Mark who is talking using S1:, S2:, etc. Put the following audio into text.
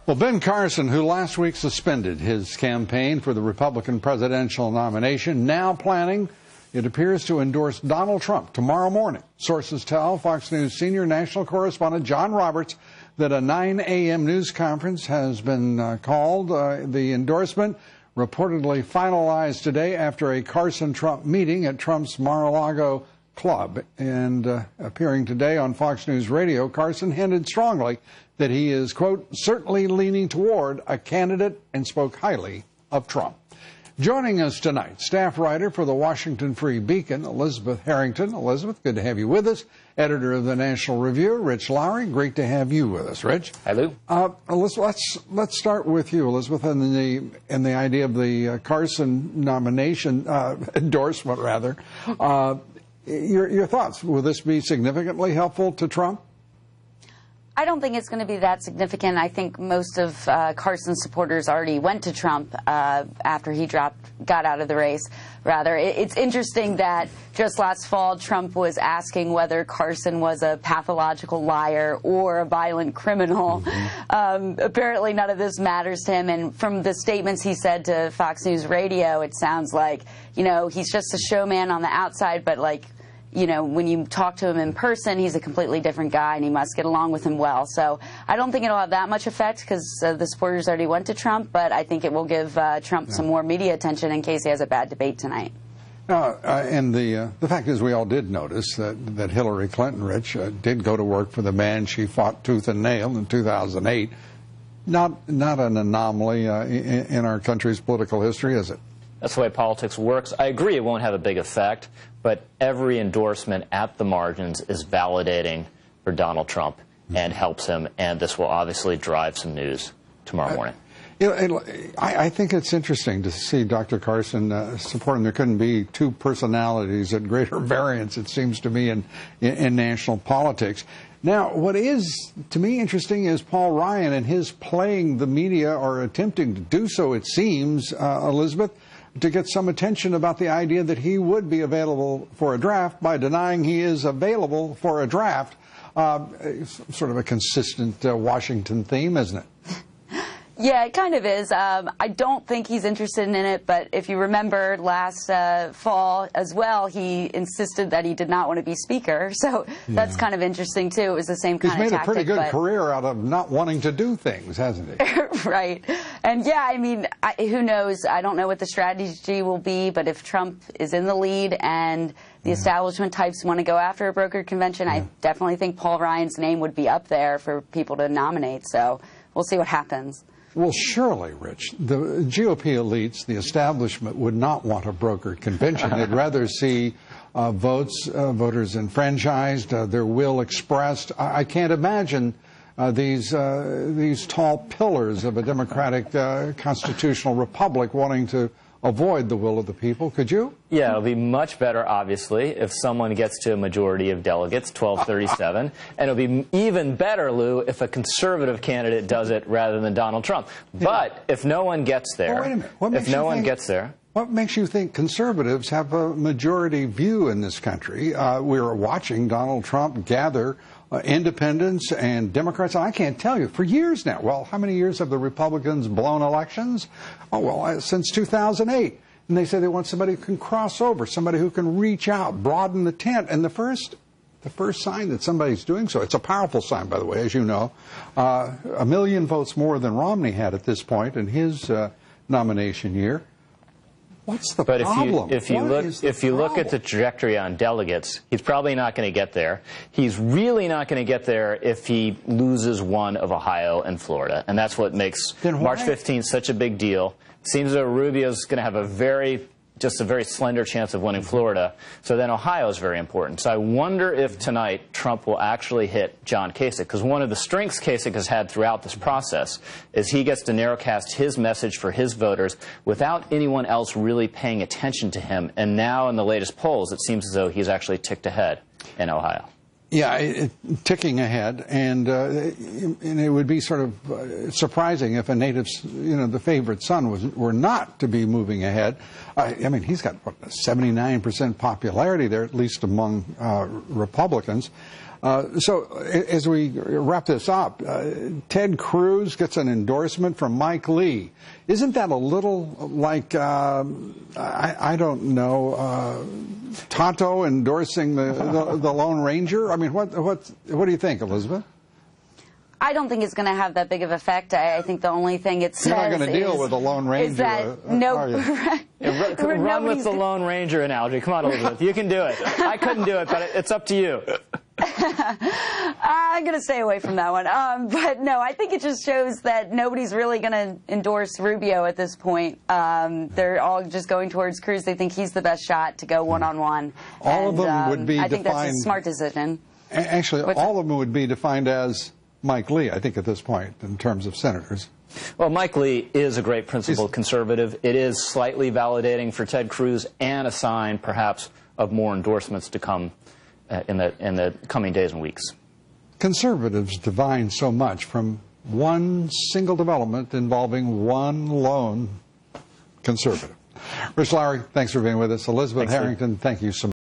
S1: Well, Ben Carson, who last week suspended his campaign for the Republican presidential nomination, now planning, it appears, to endorse Donald Trump tomorrow morning. Sources tell Fox News senior national correspondent John Roberts that a 9 a.m. news conference has been called. The endorsement reportedly finalized today after a Carson-Trump meeting at Trump's Mar-a-Lago club. And appearing today on Fox News Radio, Carson hinted strongly that he is, quote, certainly leaning toward a candidate, and spoke highly of Trump. Joining us tonight, staff writer for the Washington Free Beacon, Elizabeth Harrington. Elizabeth, good to have you with us. Editor of the National Review, Rich Lowry. Great to have you with us, Rich.
S2: Hi, Lou.
S1: Let's start with you, Elizabeth, and the idea of the Carson nomination, endorsement, rather. Your thoughts. Will this be significantly helpful to Trump?
S3: I don't think it's going to be that significant. I think most of Carson's supporters already went to Trump after he got out of the race. Rather, it's interesting that just last fall, Trump was asking whether Carson was a pathological liar or a violent criminal. Apparently, none of this matters to him. And from the statements he said to Fox News Radio, it sounds like, you know, he's just a showman on the outside, but like, you know, when you talk to him in person, he's a completely different guy, and he must get along with him well. So I don't think it'll have that much effect because the supporters already went to Trump, but I think it will give Trump some more media attention in case he has a bad debate tonight.
S1: And the fact is, we all did notice that Hillary Clinton, Rich, did go to work for the man she fought tooth and nail in 2008. Not an anomaly in our country's political history, is it?
S2: That's the way politics works. I agree it won't have a big effect, but every endorsement at the margins is validating for Donald Trump and helps him, and this will obviously drive some news tomorrow morning.
S1: I think it's interesting to see Dr. Carson supporting. There couldn't be two personalities at greater variance, it seems to me, in national politics. Now, what is, to me, interesting is Paul Ryan and his playing the media, or attempting to do so, it seems, Elizabeth, to get some attention about the idea that he would be available for a draft by denying he is available for a draft. Sort of a consistent Washington theme, isn't it?
S3: Yeah, it kind of is. I don't think he's interested in it, but if you remember last fall as well, he insisted that he did not want to be Speaker. So that's kind of interesting, too. It was the same kind of tactic.
S1: He's made a pretty good career out of not wanting to do things, hasn't he?
S3: Right. And, yeah, I mean, who knows? I don't know what the strategy will be, but if Trump is in the lead and the establishment types want to go after a brokered convention, I definitely think Paul Ryan's name would be up there for people to nominate. So we'll see what happens.
S1: Well, surely, Rich, the GOP elites, the establishment, would not want a brokered convention. They'd rather see voters enfranchised, their will expressed. I can't imagine these tall pillars of a democratic constitutional republic wanting to avoid the will of the people. Could you?
S2: Yeah, it'll be much better, obviously, if someone gets to a majority of delegates, 1237. And it'll be even better, Lou, if a conservative candidate does it rather than Donald Trump. But if no one gets there,
S1: wait a minute. What makes you think conservatives have a majority view in this country? We're watching Donald Trump gather independents and Democrats. I can't tell you, for years now. Well, how many years have the Republicans blown elections? Oh, well, since 2008. And they say they want somebody who can cross over, somebody who can reach out, broaden the tent. And the first sign that somebody's doing so, it's a powerful sign, by the way, as you know, 1 million votes more than Romney had at this point in his nomination year. What's the problem?
S2: But if you look at the trajectory on delegates, he's probably not going to get there. He's really not going to get there if he loses one of Ohio and Florida, and that's what makes March 15th such a big deal. It seems that Rubio's going to have a very slender chance of winning Florida. So then Ohio is very important. So I wonder if tonight Trump will actually hit John Kasich, because one of the strengths Kasich has had throughout this process is he gets to narrowcast his message for his voters without anyone else really paying attention to him. And now in the latest polls, it seems as though he's actually ticked ahead in Ohio.
S1: Yeah, ticking ahead, and it would be sort of surprising if a native, the favorite son were not to be moving ahead. I mean, he's got, what, 79% popularity there, at least among Republicans. So as we wrap this up, Ted Cruz gets an endorsement from Mike Lee. Isn't that a little like, I don't know, Tonto endorsing the Lone Ranger? I mean, what do you think, Elizabeth?
S3: I don't think it's going to have that big of an effect. I think the only thing it says
S1: You're not going to deal with the Lone Ranger,
S3: is that
S2: run with the Lone Ranger analogy. Come on, Elizabeth, you can do it. I couldn't do it, but it's up to you.
S3: I'm going to stay away from that one. But no, I think it just shows that nobody's really going to endorse Rubio at this point. They're all just going towards Cruz. They think he's the best shot to go one-on-one.
S1: All of them would be
S3: I
S1: defined.
S3: think that's a smart decision.
S1: Actually, all of them would be defined as Mike Lee, I think, at this point, in terms of senators.
S2: Well, Mike Lee is a great principled conservative. It is slightly validating for Ted Cruz and a sign, perhaps, of more endorsements to come in the coming days and weeks. Conservatives divine so much from one single development involving one lone conservative. Rich Lowry, thanks for being with us. Elizabeth Harrington, thank you so much.